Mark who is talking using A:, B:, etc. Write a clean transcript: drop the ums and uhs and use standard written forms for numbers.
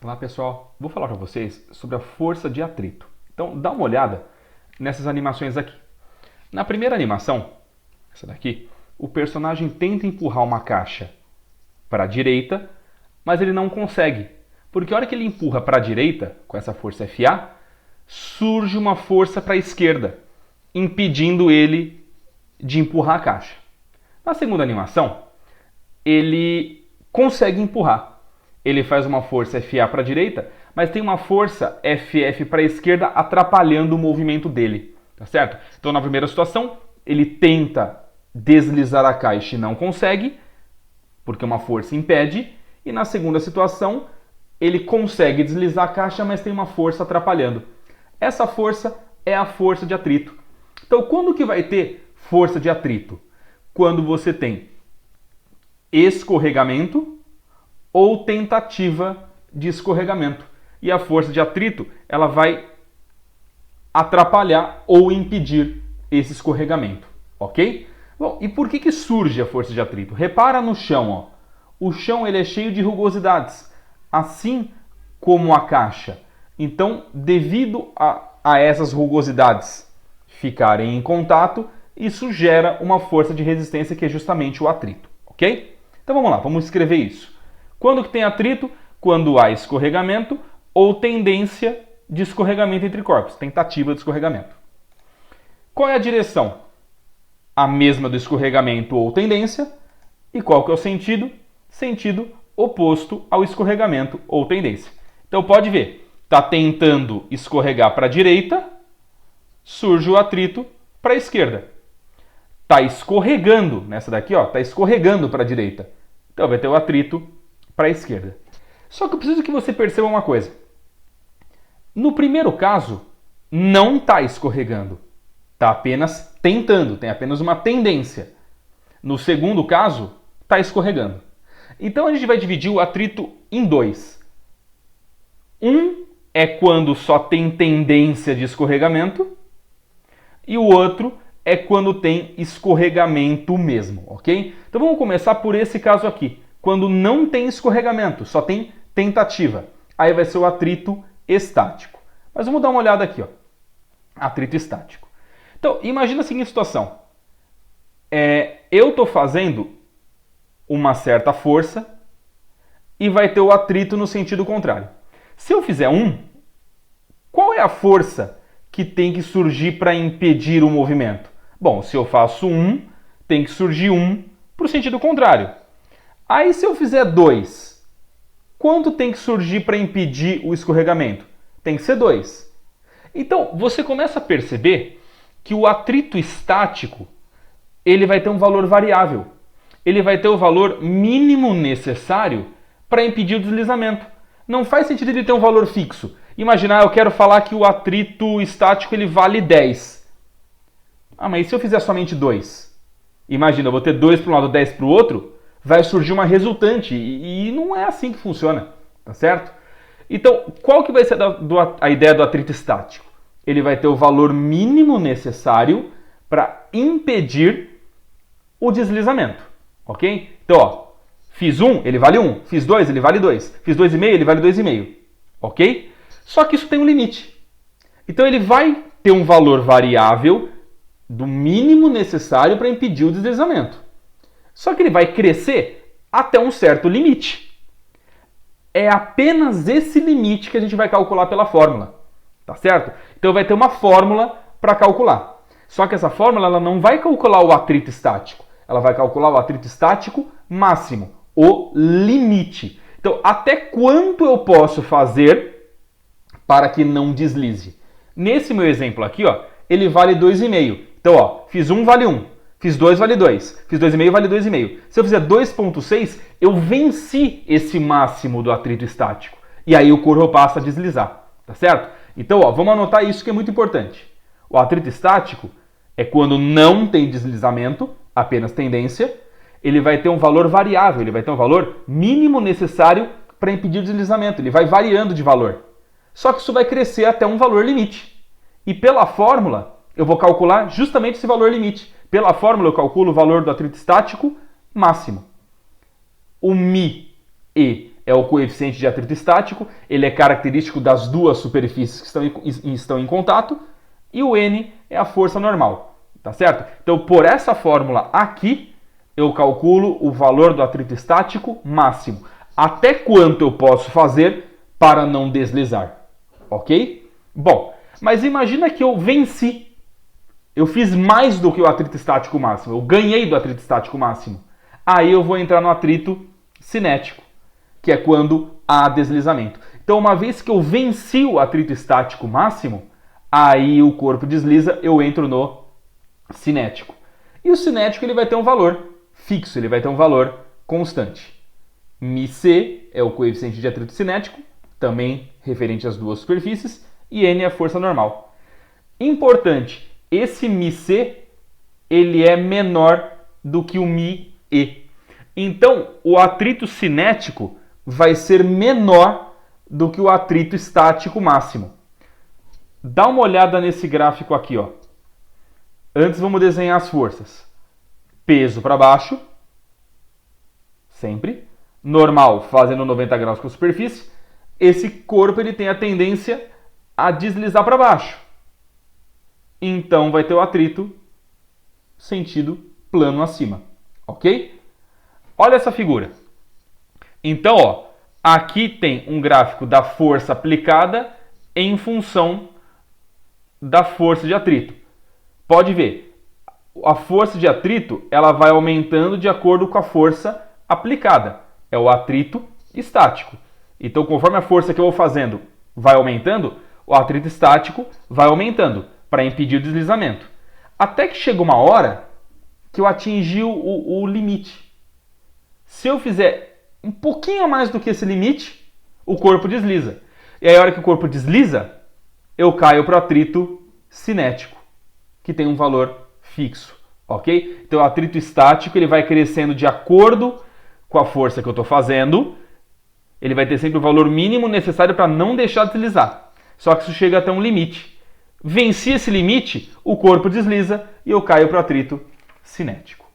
A: Olá pessoal, vou falar para vocês sobre a força de atrito. Então dá uma olhada nessas animações aqui. Na primeira animação, essa daqui, o personagem tenta empurrar uma caixa para a direita, mas ele não consegue. Porque a hora que ele empurra para a direita, com essa força FA, surge uma força para a esquerda, impedindo ele de empurrar a caixa. Na segunda animação, ele consegue empurrar. Ele faz uma força FA para a direita, mas tem uma força FF para a esquerda atrapalhando o movimento dele, tá certo? Então na primeira situação, ele tenta deslizar a caixa e não consegue, porque uma força impede, e na segunda situação, ele consegue deslizar a caixa, mas tem uma força atrapalhando. Essa força é a força de atrito. Então quando que vai ter força de atrito? Quando você tem escorregamento ou tentativa de escorregamento. E a força de atrito, ela vai atrapalhar ou impedir esse escorregamento, ok? Bom, e por que surge a força de atrito? Repara no chão, ó. O chão ele é cheio de rugosidades, assim como a caixa. Então, devido a essas rugosidades ficarem em contato, isso gera uma força de resistência que é justamente o atrito, ok? Então vamos lá, vamos escrever isso. Quando que tem atrito? Quando há escorregamento ou tendência de escorregamento entre corpos, tentativa de escorregamento. Qual é a direção? A mesma do escorregamento ou tendência. E qual que é o sentido? Sentido oposto ao escorregamento ou tendência. Então pode ver, está tentando escorregar para a direita, surge o atrito para a esquerda. Está escorregando, nessa daqui, está escorregando para a direita. Então vai ter o atrito para a esquerda. Só que eu preciso que você perceba uma coisa. No primeiro caso, não está escorregando. Está apenas tentando, tem apenas uma tendência. No segundo caso, está escorregando. Então a gente vai dividir o atrito em dois. Um é quando só tem tendência de escorregamento e o outro é quando tem escorregamento mesmo, ok? Então vamos começar por esse caso aqui. Quando não tem escorregamento, só tem tentativa. Aí vai ser o atrito estático. Mas vamos dar uma olhada aqui, ó. Atrito estático. Então, imagina a seguinte situação. Eu estou fazendo uma certa força e vai ter o atrito no sentido contrário. Se eu fizer qual é a força que tem que surgir para impedir o movimento? Bom, se eu faço tem que surgir para o sentido contrário. Aí se eu fizer 2, quanto tem que surgir para impedir o escorregamento? Tem que ser 2. Então, você começa a perceber que o atrito estático ele vai ter um valor variável. Ele vai ter o valor mínimo necessário para impedir o deslizamento. Não faz sentido ele ter um valor fixo. Imaginar, eu quero falar que o atrito estático ele vale 10. Mas e se eu fizer somente 2? Imagina, eu vou ter 2 para um lado, 10 para o outro, vai surgir uma resultante, e não é assim que funciona, tá certo? Então, qual que vai ser a ideia do atrito estático? Ele vai ter o valor mínimo necessário para impedir o deslizamento, ok? Então, ó, fiz 1, ele vale 1, fiz 2, ele vale 2, fiz 2,5, ele vale 2,5, ok? Só que isso tem um limite. Então, ele vai ter um valor variável do mínimo necessário para impedir o deslizamento. Só que ele vai crescer até um certo limite. É apenas esse limite que a gente vai calcular pela fórmula, tá certo? Então vai ter uma fórmula para calcular. Só que essa fórmula ela não vai calcular o atrito estático, ela vai calcular o atrito estático máximo, o limite. Então até quanto eu posso fazer para que não deslize? Nesse meu exemplo aqui, ó, ele vale 2,5. Então, ó, fiz 1 vale 1. Fiz 2 vale 2, fiz 2,5 vale 2,5. Se eu fizer 2,6, eu venci esse máximo do atrito estático. E aí o corpo passa a deslizar, tá certo? Então, ó, vamos anotar isso que é muito importante. O atrito estático é quando não tem deslizamento, apenas tendência. Ele vai ter um valor variável, ele vai ter um valor mínimo necessário para impedir o deslizamento. Ele vai variando de valor. Só que isso vai crescer até um valor limite. E pela fórmula, eu vou calcular justamente esse valor limite. Pela fórmula eu calculo o valor do atrito estático máximo. O μe é o coeficiente de atrito estático, ele é característico das duas superfícies que estão em contato, e o N é a força normal, tá certo? Então, por essa fórmula aqui, eu calculo o valor do atrito estático máximo. Até quanto eu posso fazer para não deslizar, ok? Bom, mas imagina que eu venci. Eu fiz mais do que o atrito estático máximo, eu ganhei do atrito estático máximo. Aí eu vou entrar no atrito cinético, que é quando há deslizamento. Então, uma vez que eu venci o atrito estático máximo, aí o corpo desliza, eu entro no cinético. E o cinético ele vai ter um valor fixo, ele vai ter um valor constante. μc é o coeficiente de atrito cinético, também referente às duas superfícies, e N é a força normal. Importante, esse μc ele é menor do que o μe. Então, o atrito cinético vai ser menor do que o atrito estático máximo. Dá uma olhada nesse gráfico aqui, ó. Antes vamos desenhar as forças. Peso para baixo, sempre. Normal, fazendo 90 graus com a superfície. Esse corpo ele tem a tendência a deslizar para baixo. Então vai ter o atrito sentido plano acima, ok? Olha essa figura. Então, ó, aqui tem um gráfico da força aplicada em função da força de atrito. Pode ver, a força de atrito ela vai aumentando de acordo com a força aplicada. É o atrito estático. Então, conforme a força que eu vou fazendo vai aumentando, o atrito estático vai aumentando para impedir o deslizamento. Até que chega uma hora que eu atingi o limite. Se eu fizer um pouquinho a mais do que esse limite, o corpo desliza. E aí, a hora que o corpo desliza, eu caio para o atrito cinético, que tem um valor fixo, ok? Então, o atrito estático ele vai crescendo de acordo com a força que eu estou fazendo. Ele vai ter sempre o valor mínimo necessário para não deixar deslizar. Só que isso chega até um limite. Venci esse limite, o corpo desliza e eu caio para o atrito cinético.